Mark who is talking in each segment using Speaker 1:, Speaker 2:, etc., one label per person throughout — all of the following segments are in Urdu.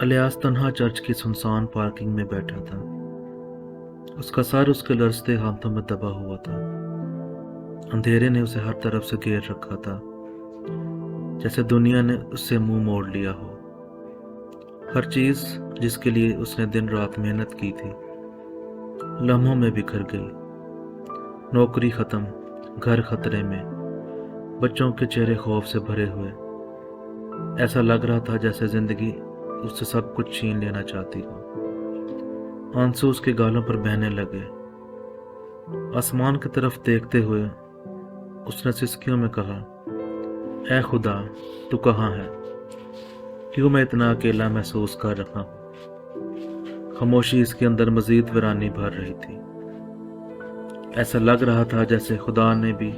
Speaker 1: الیاس تنہا چرچ کی سنسان پارکنگ میں بیٹھا تھا۔ اس کا سر اس کے لرزتے ہاتھوں میں دبا ہوا تھا۔ اندھیرے نے اسے ہر طرف سے گھیر رکھا تھا، جیسے دنیا نے اس سے منہ موڑ لیا ہو۔ ہر چیز جس کے لیے اس نے دن رات محنت کی تھی لمحوں میں بکھر گئی۔ نوکری ختم، گھر خطرے میں، بچوں کے چہرے خوف سے بھرے ہوئے۔ ایسا لگ رہا تھا جیسے زندگی اس سے سب کچھ چھین لینا چاہتی ہو۔ آنسو اس کے گالوں پر بہنے لگے۔ آسمان کی طرف دیکھتے ہوئے اس نے سسکیوں میں کہا، اے خدا، تو کہاں ہے؟ کیوں میں اتنا اکیلا محسوس کر رہا ہوں؟ خاموشی اس کے اندر مزید ویرانی بھر رہی تھی۔ ایسا لگ رہا تھا جیسے خدا نے بھی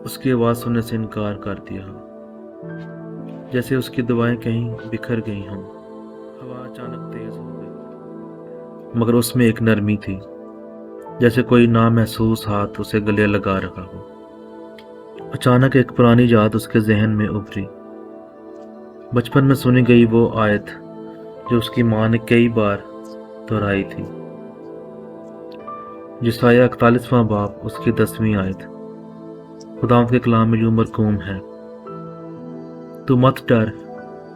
Speaker 1: اس کی آواز سننے سے انکار کر دیا ہو، جیسے اس کی دعائیں کہیں بکھر گئی ہوں۔ ہوا اچانک تیز ہو گئی، مگر اس میں ایک نرمی تھی، جیسے کوئی نامحسوس ہاتھ اسے گلے لگا رہا ہو۔ اچانک ایک پرانی یاد اس کے ذہن میں ابھری، بچپن میں سنی گئی وہ آیت جو اس کی ماں نے کئی بار دہرائی تھی۔ یسایہ 41واں باب اس کی 10ویں آیت۔ خداوند کے کلام میں یوں مرقوم ہے، تو مت ڈر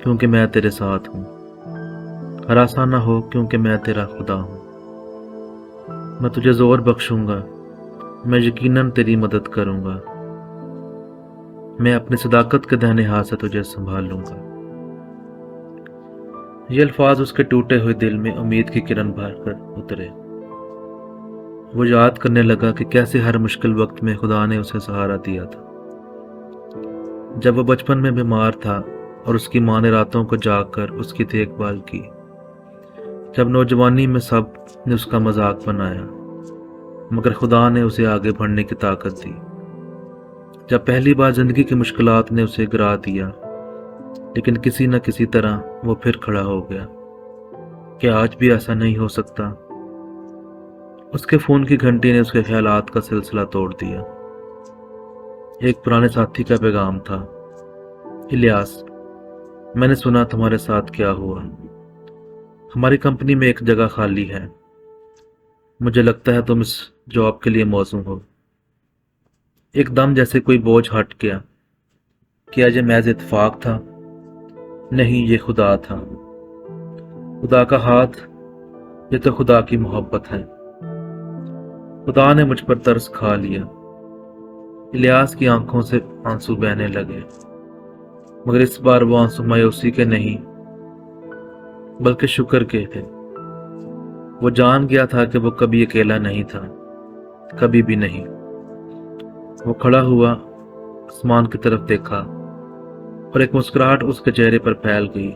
Speaker 1: کیونکہ میں تیرے ساتھ ہوں، ہراساں نہ ہو کیونکہ میں تیرا خدا ہوں۔ میں تجھے زور بخشوں گا، میں یقیناً تیری مدد کروں گا، میں اپنی صداقت کے دہنے ہاتھ سے تجھے سنبھال لوں گا۔ یہ الفاظ اس کے ٹوٹے ہوئے دل میں امید کی کرن بھر کر اترے۔ وہ یاد کرنے لگا کہ کیسے ہر مشکل وقت میں خدا نے اسے سہارا دیا تھا۔ جب وہ بچپن میں بیمار تھا اور اس کی ماں نے راتوں کو جاگ کر اس کی دیکھ بھال کی، جب نوجوانی میں سب نے اس کا مذاق بنایا، مگر خدا نے اسے آگے بڑھنے کی طاقت دی۔ جب پہلی بار زندگی کی مشکلات نے اسے گرا دیا، لیکن کسی نہ کسی طرح وہ پھر کھڑا ہو گیا۔ کیا آج بھی ایسا نہیں ہو سکتا؟ اس کے فون کی گھنٹی نے اس کے خیالات کا سلسلہ توڑ دیا۔ ایک پرانے ساتھی کا پیغام تھا، الیاس، میں نے سنا تمہارے ساتھ کیا ہوا۔ ہماری کمپنی میں ایک جگہ خالی ہے، مجھے لگتا ہے تم اس جاب کے لیے موزوں ہو۔ ایک دم جیسے کوئی بوجھ ہٹ گیا۔ کیا یہ محض اتفاق تھا؟ نہیں، یہ خدا تھا، خدا کا ہاتھ، یہ تو خدا کی محبت ہے۔ خدا نے مجھ پر ترس کھا لیا۔ الیاس کی آنکھوں سے آنسو بہنے لگے، مگر اس بار وہ آنسو مایوسی کے نہیں بلکہ شکر کے تھے۔ وہ جان گیا تھا کہ وہ کبھی اکیلا نہیں تھا، کبھی بھی نہیں۔ وہ کھڑا ہوا، آسمان کی طرف دیکھا، اور ایک مسکراہٹ اس کے چہرے پر پھیل گئی۔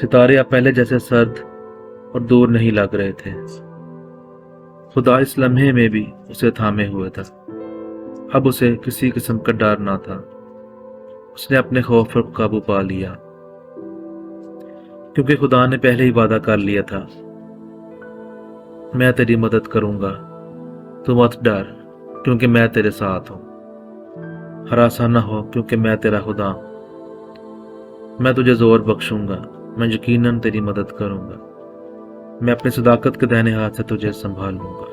Speaker 1: ستارے اب پہلے جیسے سرد اور دور نہیں لگ رہے تھے۔ خدا اس لمحے میں بھی اسے تھامے ہوئے تھا۔ اب اسے کسی قسم کا ڈر نہ تھا۔ اس نے اپنے خوف پر قابو پا لیا، کیونکہ خدا نے پہلے ہی وعدہ کر لیا تھا، میں تیری مدد کروں گا، تو مت ڈر کیونکہ میں تیرے ساتھ ہوں، ہراساں نہ ہو کیونکہ میں تیرا خدا ہوں۔ میں تجھے زور بخشوں گا، میں یقیناً تیری مدد کروں گا، میں اپنی صداقت کے دہنے ہاتھ سے تجھے سنبھال لوں گا۔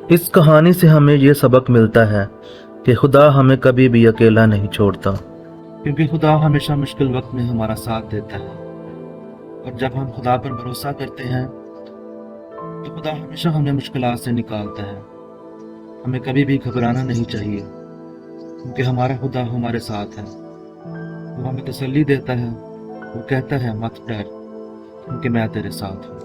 Speaker 1: اس کہانی سے ہمیں یہ سبق ملتا ہے کہ خدا ہمیں کبھی بھی اکیلا نہیں چھوڑتا، کیونکہ خدا ہمیشہ مشکل وقت میں ہمارا ساتھ دیتا ہے۔ اور جب ہم خدا پر بھروسہ کرتے ہیں تو خدا ہمیشہ ہمیں مشکلات سے نکالتا ہے۔ ہمیں کبھی بھی گھبرانا نہیں چاہیے، کیونکہ ہمارا خدا ہمارے ساتھ ہے۔ وہ ہمیں تسلی دیتا ہے، وہ کہتا ہے مت ڈر کیونکہ میں تیرے ساتھ ہوں۔